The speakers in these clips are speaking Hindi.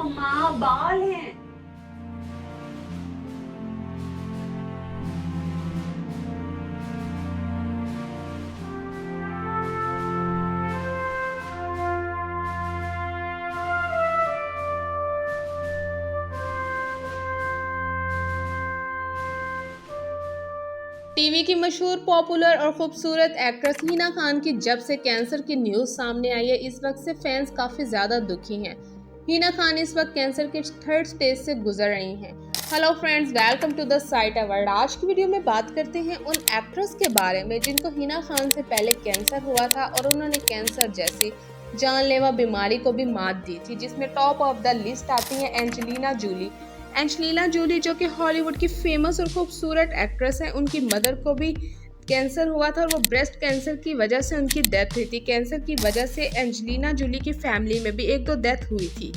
मम्मा बाल हैं। टीवी की मशहूर पॉपुलर और खूबसूरत एक्ट्रेस हिना खान की जब से कैंसर की न्यूज़ सामने आई है, इस वक्त से फैंस काफ़ी ज़्यादा दुखी हैं। हिना खान इस वक्त कैंसर के 3rd स्टेज से गुजर रही हैं। Hello friends, welcome to the site award. आज की वीडियो में बात करते हैं उन एक्ट्रेस के बारे में जिनको हिना खान से पहले कैंसर हुआ था और उन्होंने कैंसर जैसी जानलेवा बीमारी को भी मात दी थी, जिसमें टॉप ऑफ द लिस्ट आती है एंजेलिना जूली। एंजेलिना जूली जो कि हॉलीवुड की फेमस और खूबसूरत एक्ट्रेस हैं, उनकी मदर को भी कैंसर हुआ था और वो ब्रेस्ट कैंसर की वजह से उनकी डेथ हुई थी। कैंसर की वजह से एंजेलिना जूली की फैमिली में भी 1-2 डेथ हुई थी,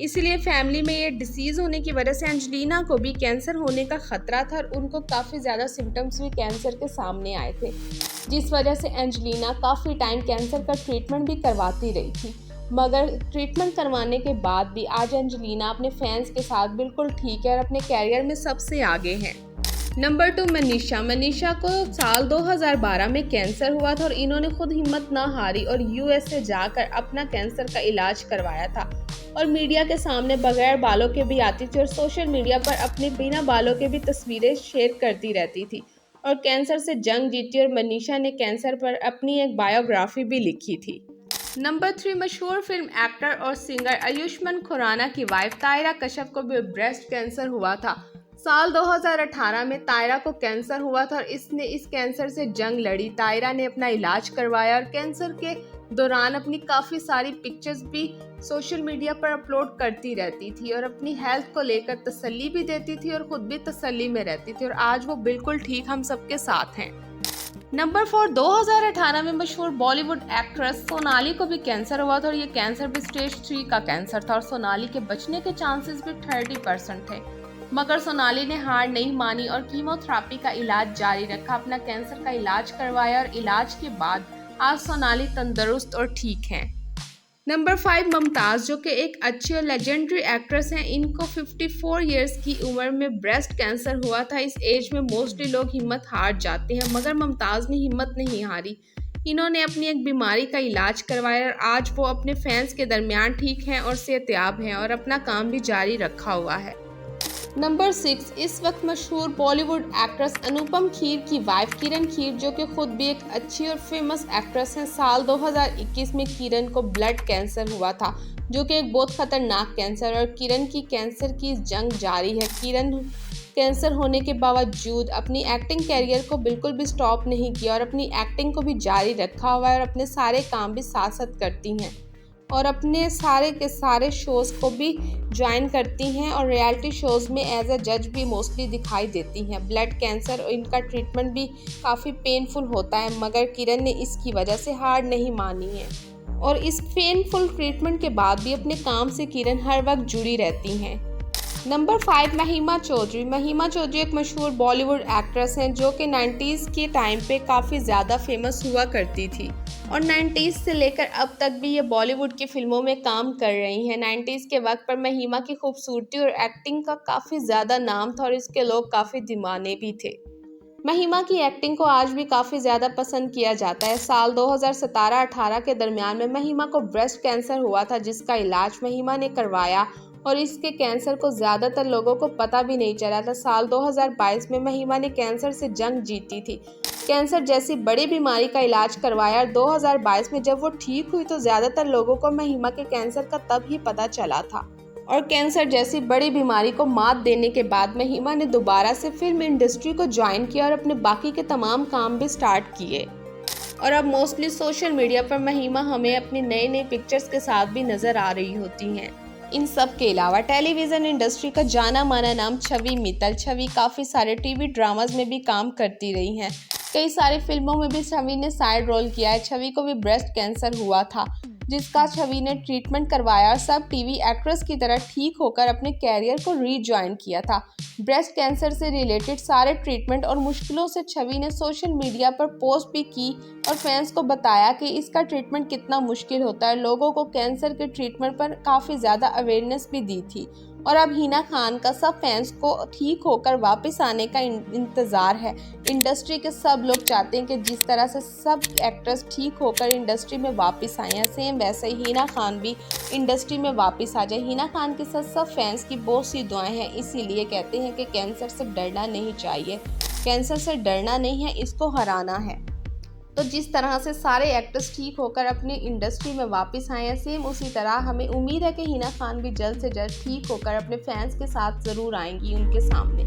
इसलिए फैमिली में ये डिसीज़ होने की वजह से एंजेलिना को भी कैंसर होने का खतरा था और उनको काफ़ी ज़्यादा सिम्टम्स भी कैंसर के सामने आए थे, जिस वजह से एंजेलिना काफ़ी टाइम कैंसर का ट्रीटमेंट भी करवाती रही थी। मगर ट्रीटमेंट करवाने के बाद भी आज एंजेलिना अपने फैंस के साथ बिल्कुल ठीक है और अपने कैरियर में सबसे आगे हैं। नंबर 2, मनीषा को साल 2012 में कैंसर हुआ था और इन्होंने खुद हिम्मत ना हारी और यूएसए जाकर अपना कैंसर का इलाज करवाया था और मीडिया के सामने बगैर बालों के भी आती थी और सोशल मीडिया पर अपने बिना बालों के भी तस्वीरें शेयर करती रहती थी और कैंसर से जंग जीती और मनीषा ने कैंसर पर अपनी एक बायोग्राफी भी लिखी थी। नंबर 3, मशहूर फिल्म एक्टर और सिंगर आयुष्मान खुराना की वाइफ तायरा कश्यप को भी ब्रेस्ट कैंसर हुआ था। साल 2018 में तायरा को कैंसर हुआ था और इसने इस कैंसर से जंग लड़ी। तायरा ने अपना इलाज करवाया और कैंसर के दौरान अपनी काफ़ी सारी पिक्चर्स भी सोशल मीडिया पर अपलोड करती रहती थी और अपनी हेल्थ को लेकर तसल्ली भी देती थी और ख़ुद भी तसल्ली में रहती थी और आज वो बिल्कुल ठीक हम सबके साथ हैं। नंबर 4, 2018 में मशहूर बॉलीवुड एक्ट्रेस सोनाली को भी कैंसर हुआ था और ये कैंसर भी स्टेज 3 का कैंसर था और सोनाली के बचने के चांसेस भी 30% थे, मगर सोनाली ने हार नहीं मानी और कीमोथेरेपी का इलाज जारी रखा, अपना कैंसर का इलाज करवाया और इलाज के बाद आज सोनाली तंदुरुस्त और ठीक हैं। नंबर 5, ममताज़ जो कि एक अच्छी और लेजेंडरी एक्ट्रेस हैं। इनको 54 इयर्स की उम्र में ब्रेस्ट कैंसर हुआ था। इस एज में मोस्टली लोग हिम्मत हार जाते हैं, मगर ममताज़ ने हिम्मत नहीं हारी। इन्होंने अपनी एक बीमारी का इलाज करवाया और आज वो अपने फैंस के दरमियान ठीक हैं और सेहतयाब हैं और अपना काम भी जारी रखा हुआ है। नंबर 6, इस वक्त मशहूर बॉलीवुड एक्ट्रेस अनुपम खेर की वाइफ किरण खेर जो कि खुद भी एक अच्छी और फेमस एक्ट्रेस हैं। साल 2021 में किरण को ब्लड कैंसर हुआ था, जो कि एक बहुत खतरनाक कैंसर और किरण की कैंसर की जंग जारी है। किरण कैंसर होने के बावजूद अपनी एक्टिंग कैरियर को बिल्कुल भी स्टॉप नहीं किया और अपनी एक्टिंग को भी जारी रखा हुआ है और अपने सारे काम भी साथ साथ करती हैं और अपने सारे के सारे शोज़ को भी ज्वाइन करती हैं और रियलिटी शोज़ में एज अ जज भी मोस्टली दिखाई देती हैं। ब्लड कैंसर और इनका ट्रीटमेंट भी काफ़ी पेनफुल होता है, मगर किरण ने इसकी वजह से हार नहीं मानी है और इस पेनफुल ट्रीटमेंट के बाद भी अपने काम से किरण हर वक्त जुड़ी रहती हैं। नंबर 5, महिमा चौधरी एक मशहूर बॉलीवुड एक्ट्रेस हैं जो कि 90s के टाइम पे काफ़ी ज़्यादा फेमस हुआ करती थी और 90s से लेकर अब तक भी ये बॉलीवुड की फिल्मों में काम कर रही हैं। 90s के वक्त पर महिमा की खूबसूरती और एक्टिंग का काफ़ी ज़्यादा नाम था और इसके लोग काफ़ी दीवाने भी थे। महिमा की एक्टिंग को आज भी काफ़ी ज़्यादा पसंद किया जाता है। साल 2017-18 के दरमियान में महिमा को ब्रेस्ट कैंसर हुआ था, जिसका इलाज महिमा ने करवाया और इसके कैंसर को ज़्यादातर लोगों को पता भी नहीं चला था। साल 2022 में महिमा ने कैंसर से जंग जीती थी, कैंसर जैसी बड़ी बीमारी का इलाज करवाया। 2022 में जब वो ठीक हुई तो ज़्यादातर लोगों को महिमा के कैंसर का तब ही पता चला था और कैंसर जैसी बड़ी बीमारी को मात देने के बाद महिमा ने दोबारा से फिल्म इंडस्ट्री को ज्वाइन किया और अपने बाकी के तमाम काम भी स्टार्ट किए और अब मोस्टली सोशल मीडिया पर महिमा हमें अपनी नई नई पिक्चर्स के साथ भी नज़र आ रही होती हैं। इन सब के अलावा टेलीविज़न इंडस्ट्री का जाना माना नाम छवि मित्तल। छवि काफ़ी सारे टीवी ड्रामाज में भी काम करती रही हैं, कई सारी फिल्मों में भी छवि ने साइड रोल किया है। छवि को भी ब्रेस्ट कैंसर हुआ था, जिसका छवि ने ट्रीटमेंट करवाया और सब टीवी एक्ट्रेस की तरह ठीक होकर अपने कैरियर को रीजॉइन किया था। ब्रेस्ट कैंसर से रिलेटेड सारे ट्रीटमेंट और मुश्किलों से छवि ने सोशल मीडिया पर पोस्ट भी की और फैंस को बताया कि इसका ट्रीटमेंट कितना मुश्किल होता है। लोगों को कैंसर के ट्रीटमेंट पर काफ़ी ज़्यादा अवेयरनेस भी दी थी और अब हिना खान का सब फैंस को ठीक होकर वापस आने का इंतज़ार है। इंडस्ट्री के सब लोग चाहते हैं कि जिस तरह से सब एक्टर्स ठीक होकर इंडस्ट्री में वापस आए हैं, सेम वैसे ही हिना खान भी इंडस्ट्री में वापस आ जाए। हिना खान के साथ सब फैंस की बहुत सी दुआएं हैं, इसीलिए कहते हैं कि कैंसर से डरना नहीं चाहिए। कैंसर से डरना नहीं है, इसको हराना है। तो जिस तरह से सारे एक्टर्स ठीक होकर अपनी इंडस्ट्री में वापस आए हैं, सेम उसी तरह हमें उम्मीद है कि हिना खान भी जल्द से जल्द ठीक होकर अपने फैंस के साथ ज़रूर आएंगी उनके सामने।